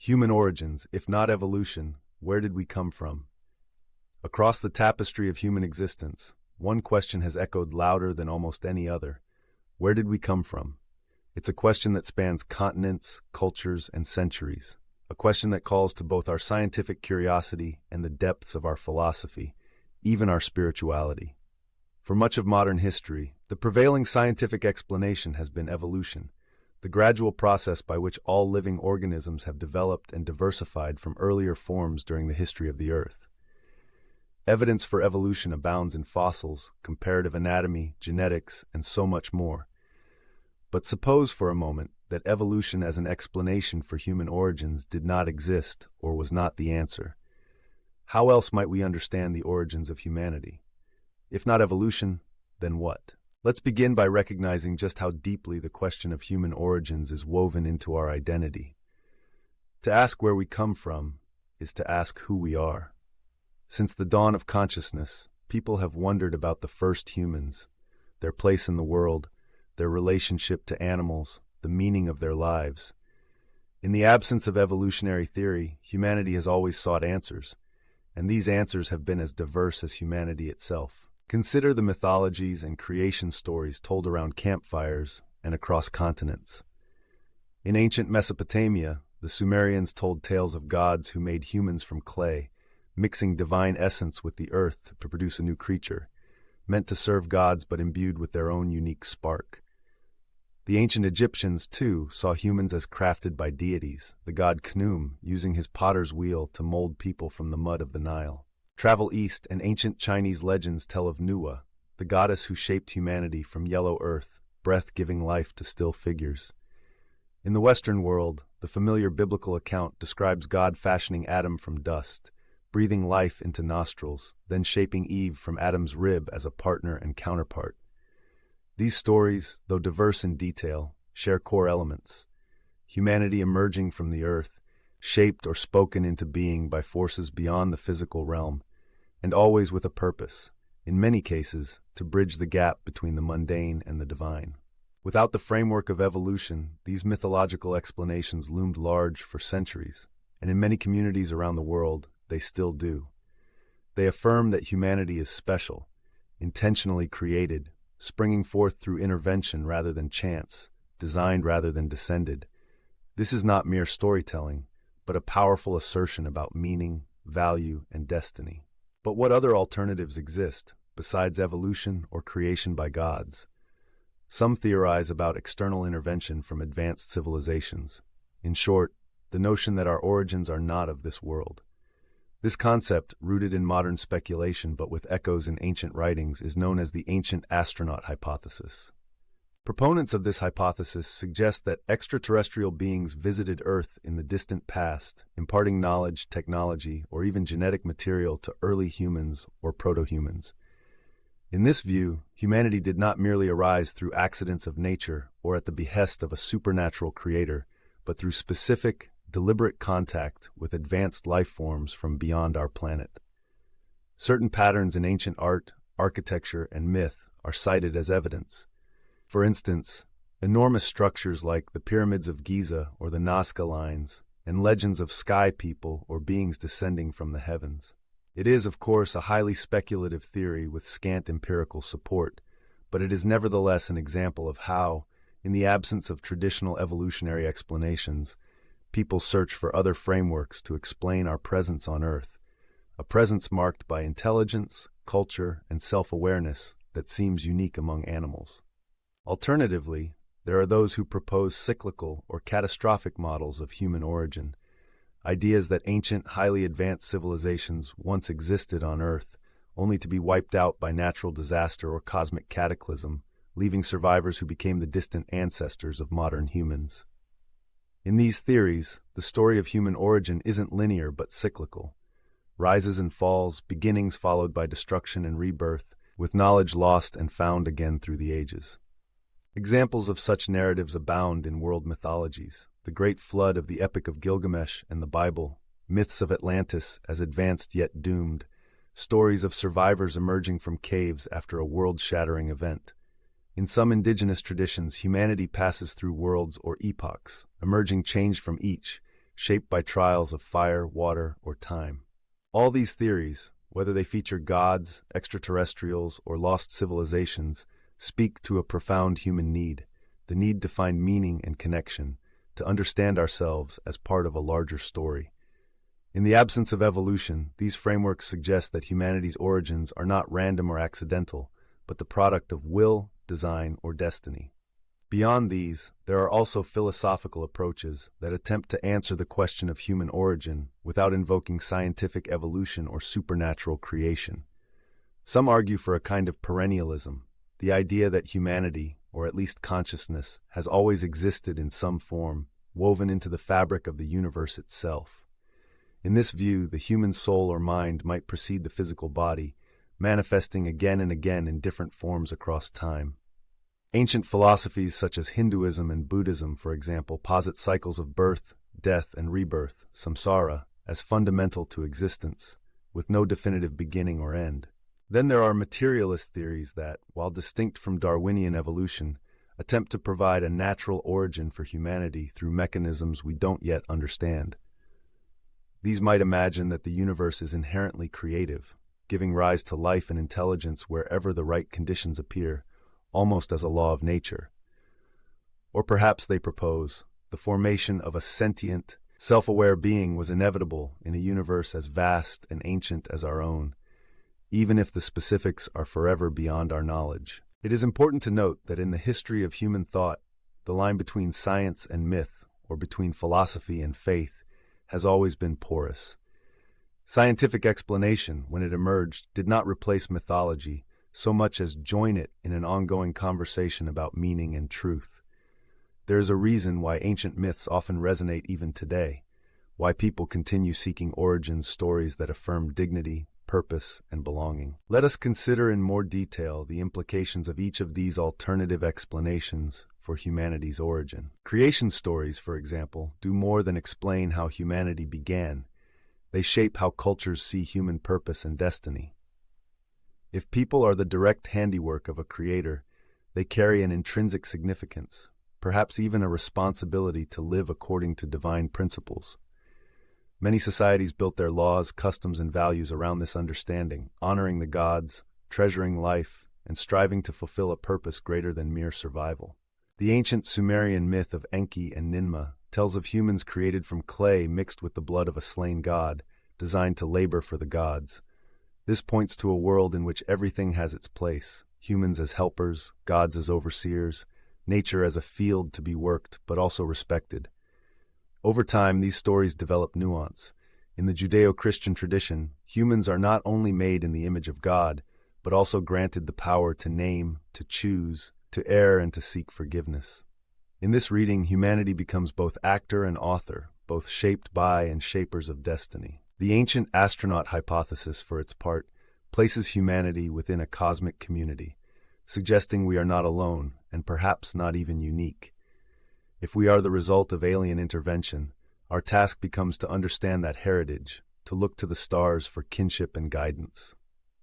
Human origins, if not evolution, where did we come from? Across the tapestry of human existence, one question has echoed louder than almost any other. Where did we come from? It's a question that spans continents, cultures, and centuries. A question that calls to both our scientific curiosity and the depths of our philosophy, even our spirituality. For much of modern history, the prevailing scientific explanation has been evolution, the gradual process by which all living organisms have developed and diversified from earlier forms during the history of the Earth. Evidence for evolution abounds in fossils, comparative anatomy, genetics, and so much more. But suppose for a moment that evolution as an explanation for human origins did not exist or was not the answer. How else might we understand the origins of humanity? If not evolution, then what? Let's begin by recognizing just how deeply the question of human origins is woven into our identity. To ask where we come from is to ask who we are. Since the dawn of consciousness, people have wondered about the first humans, their place in the world, their relationship to animals, the meaning of their lives. In the absence of evolutionary theory, humanity has always sought answers, and these answers have been as diverse as humanity itself. Consider the mythologies and creation stories told around campfires and across continents. In ancient Mesopotamia, the Sumerians told tales of gods who made humans from clay, mixing divine essence with the earth to produce a new creature, meant to serve gods but imbued with their own unique spark. The ancient Egyptians, too, saw humans as crafted by deities, the god Khnum using his potter's wheel to mold people from the mud of the Nile. Travel east, and ancient Chinese legends tell of Nuwa, the goddess who shaped humanity from yellow earth, breath giving life to still figures. In the Western world, the familiar biblical account describes God fashioning Adam from dust, breathing life into nostrils, then shaping Eve from Adam's rib as a partner and counterpart. These stories, though diverse in detail, share core elements: humanity emerging from the earth, shaped or spoken into being by forces beyond the physical realm, and always with a purpose, in many cases, to bridge the gap between the mundane and the divine. Without the framework of evolution, these mythological explanations loomed large for centuries, and in many communities around the world, they still do. They affirm that humanity is special, intentionally created, springing forth through intervention rather than chance, designed rather than descended. This is not mere storytelling, but a powerful assertion about meaning, value, and destiny. But what other alternatives exist, besides evolution or creation by gods? Some theorize about external intervention from advanced civilizations. In short, the notion that our origins are not of this world. This concept, rooted in modern speculation but with echoes in ancient writings, is known as the ancient astronaut hypothesis. Proponents of this hypothesis suggest that extraterrestrial beings visited Earth in the distant past, imparting knowledge, technology, or even genetic material to early humans or proto-humans. In this view, humanity did not merely arise through accidents of nature or at the behest of a supernatural creator, but through specific, deliberate contact with advanced life forms from beyond our planet. Certain patterns in ancient art, architecture, and myth are cited as evidence. For instance, enormous structures like the pyramids of Giza or the Nazca lines, and legends of sky people or beings descending from the heavens. It is, of course, a highly speculative theory with scant empirical support, but it is nevertheless an example of how, in the absence of traditional evolutionary explanations, people search for other frameworks to explain our presence on Earth, a presence marked by intelligence, culture, and self-awareness that seems unique among animals. Alternatively, there are those who propose cyclical or catastrophic models of human origin, ideas that ancient, highly advanced civilizations once existed on Earth, only to be wiped out by natural disaster or cosmic cataclysm, leaving survivors who became the distant ancestors of modern humans. In these theories, the story of human origin isn't linear but cyclical. Rises and falls, beginnings followed by destruction and rebirth, with knowledge lost and found again through the ages. Examples of such narratives abound in world mythologies: the great flood of the Epic of Gilgamesh and the Bible, myths of Atlantis as advanced yet doomed, stories of survivors emerging from caves after a world-shattering event. In some indigenous traditions, humanity passes through worlds or epochs, emerging changed from each, shaped by trials of fire, water, or time. All these theories, whether they feature gods, extraterrestrials, or lost civilizations, speak to a profound human need, the need to find meaning and connection, to understand ourselves as part of a larger story. In the absence of evolution, these frameworks suggest that humanity's origins are not random or accidental, but the product of will, design, or destiny. Beyond these, there are also philosophical approaches that attempt to answer the question of human origin without invoking scientific evolution or supernatural creation. Some argue for a kind of perennialism, the idea that humanity, or at least consciousness, has always existed in some form, woven into the fabric of the universe itself. In this view, the human soul or mind might precede the physical body, manifesting again and again in different forms across time. Ancient philosophies such as Hinduism and Buddhism, for example, posit cycles of birth, death, and rebirth, samsara, as fundamental to existence, with no definitive beginning or end. Then there are materialist theories that, while distinct from Darwinian evolution, attempt to provide a natural origin for humanity through mechanisms we don't yet understand. These might imagine that the universe is inherently creative, giving rise to life and intelligence wherever the right conditions appear, almost as a law of nature. Or perhaps they propose the formation of a sentient, self-aware being was inevitable in a universe as vast and ancient as our own, even if the specifics are forever beyond our knowledge. It is important to note that in the history of human thought, the line between science and myth, or between philosophy and faith, has always been porous. Scientific explanation, when it emerged, did not replace mythology so much as join it in an ongoing conversation about meaning and truth. There is a reason why ancient myths often resonate even today, why people continue seeking origin stories that affirm dignity, purpose, and belonging. Let us consider in more detail the implications of each of these alternative explanations for humanity's origin. Creation stories, for example, do more than explain how humanity began. They shape how cultures see human purpose and destiny. If people are the direct handiwork of a creator, they carry an intrinsic significance, perhaps even a responsibility to live according to divine principles. Many societies built their laws, customs, and values around this understanding, honoring the gods, treasuring life, and striving to fulfill a purpose greater than mere survival. The ancient Sumerian myth of Enki and Ninmah tells of humans created from clay mixed with the blood of a slain god, designed to labor for the gods. This points to a world in which everything has its place, humans as helpers, gods as overseers, nature as a field to be worked but also respected. Over time, these stories develop nuance. In the Judeo-Christian tradition, humans are not only made in the image of God, but also granted the power to name, to choose, to err, and to seek forgiveness. In this reading, humanity becomes both actor and author, both shaped by and shapers of destiny. The ancient astronaut hypothesis, for its part, places humanity within a cosmic community, suggesting we are not alone, and perhaps not even unique. If we are the result of alien intervention, our task becomes to understand that heritage, to look to the stars for kinship and guidance.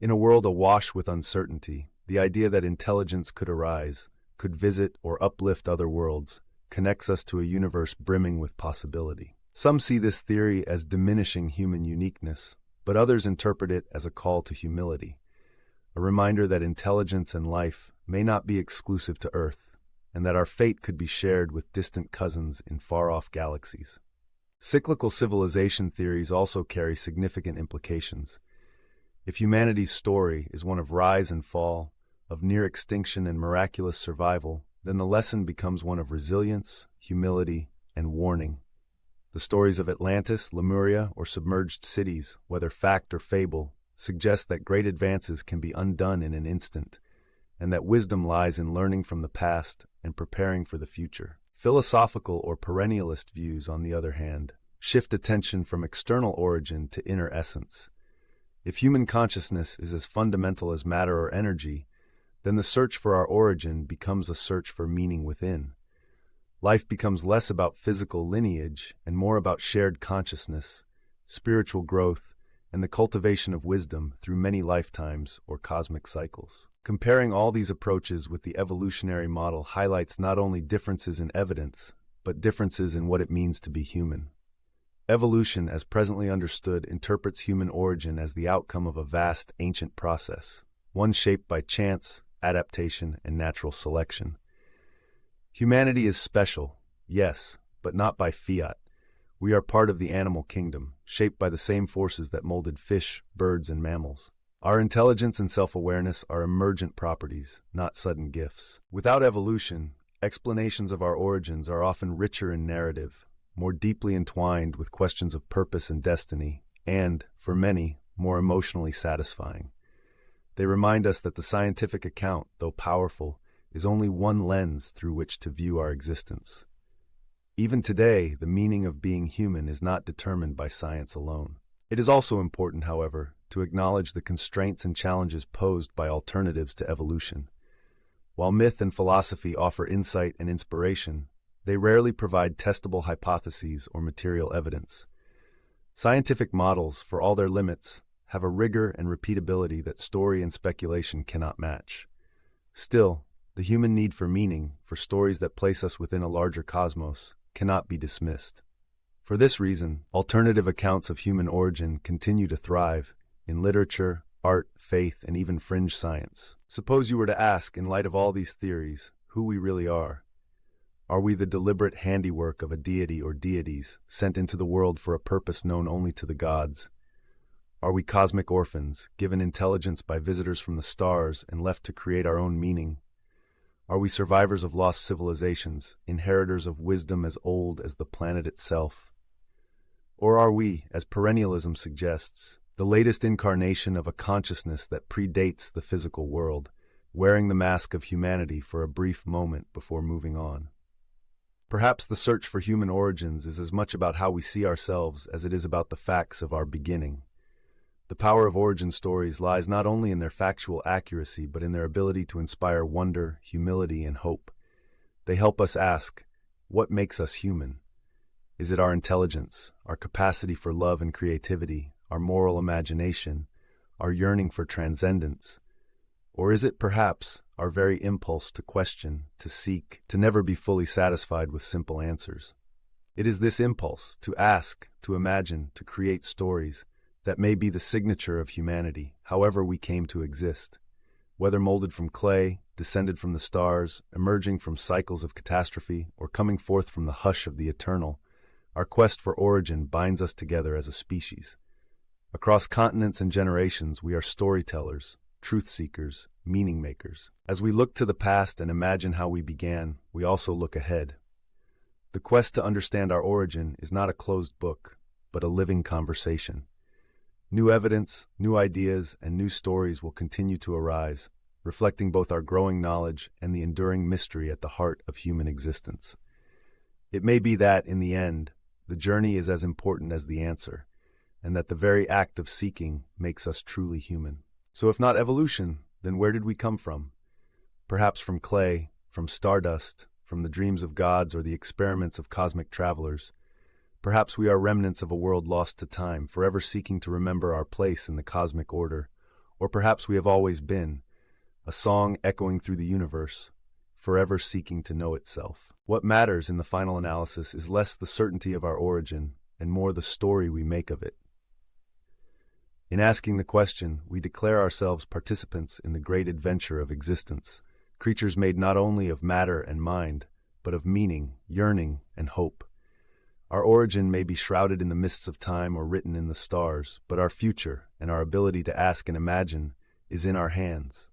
In a world awash with uncertainty, the idea that intelligence could arise, could visit or uplift other worlds, connects us to a universe brimming with possibility. Some see this theory as diminishing human uniqueness, but others interpret it as a call to humility, a reminder that intelligence and life may not be exclusive to Earth, and that our fate could be shared with distant cousins in far-off galaxies. Cyclical civilization theories also carry significant implications. If humanity's story is one of rise and fall, of near extinction and miraculous survival, then the lesson becomes one of resilience, humility, and warning. The stories of Atlantis, Lemuria, or submerged cities, whether fact or fable, suggest that great advances can be undone in an instant, and that wisdom lies in learning from the past and preparing for the future. Philosophical or perennialist views, on the other hand, shift attention from external origin to inner essence. If human consciousness is as fundamental as matter or energy, then the search for our origin becomes a search for meaning within. Life becomes less about physical lineage and more about shared consciousness, spiritual growth, and the cultivation of wisdom through many lifetimes or cosmic cycles. Comparing all these approaches with the evolutionary model highlights not only differences in evidence, but differences in what it means to be human. Evolution, as presently understood, interprets human origin as the outcome of a vast, ancient process, one shaped by chance, adaptation, and natural selection. Humanity is special, yes, but not by fiat. We are part of the animal kingdom, shaped by the same forces that molded fish, birds, and mammals. Our intelligence and self-awareness are emergent properties, not sudden gifts. Without evolution, explanations of our origins are often richer in narrative, more deeply entwined with questions of purpose and destiny, and, for many, more emotionally satisfying. They remind us that the scientific account, though powerful, is only one lens through which to view our existence. Even today, the meaning of being human is not determined by science alone. It is also important, however, to acknowledge the constraints and challenges posed by alternatives to evolution. While myth and philosophy offer insight and inspiration, they rarely provide testable hypotheses or material evidence. Scientific models, for all their limits, have a rigor and repeatability that story and speculation cannot match. Still, the human need for meaning, for stories that place us within a larger cosmos, cannot be dismissed. For this reason, alternative accounts of human origin continue to thrive in literature, art, faith, and even fringe science. Suppose you were to ask, in light of all these theories, who we really are. Are we the deliberate handiwork of a deity or deities sent into the world for a purpose known only to the gods? Are we cosmic orphans, given intelligence by visitors from the stars and left to create our own meaning? Are we survivors of lost civilizations, inheritors of wisdom as old as the planet itself? Or are we, as perennialism suggests, the latest incarnation of a consciousness that predates the physical world, wearing the mask of humanity for a brief moment before moving on? Perhaps the search for human origins is as much about how we see ourselves as it is about the facts of our beginning. The power of origin stories lies not only in their factual accuracy, but in their ability to inspire wonder, humility, and hope. They help us ask, what makes us human? Is it our intelligence, our capacity for love and creativity, our moral imagination, our yearning for transcendence? Or is it perhaps our very impulse to question, to seek, to never be fully satisfied with simple answers? It is this impulse to ask, to imagine, to create stories that may be the signature of humanity, however we came to exist. Whether molded from clay, descended from the stars, emerging from cycles of catastrophe, or coming forth from the hush of the eternal, our quest for origin binds us together as a species. Across continents and generations, we are storytellers, truth-seekers, meaning-makers. As we look to the past and imagine how we began, we also look ahead. The quest to understand our origin is not a closed book, but a living conversation. New evidence, new ideas, and new stories will continue to arise, reflecting both our growing knowledge and the enduring mystery at the heart of human existence. It may be that, in the end, the journey is as important as the answer, and that the very act of seeking makes us truly human. So if not evolution, then where did we come from? Perhaps from clay, from stardust, from the dreams of gods or the experiments of cosmic travelers. Perhaps we are remnants of a world lost to time, forever seeking to remember our place in the cosmic order. Or perhaps we have always been, a song echoing through the universe, forever seeking to know itself. What matters in the final analysis is less the certainty of our origin and more the story we make of it. In asking the question, we declare ourselves participants in the great adventure of existence, creatures made not only of matter and mind, but of meaning, yearning, and hope. Our origin may be shrouded in the mists of time or written in the stars, but our future and our ability to ask and imagine is in our hands.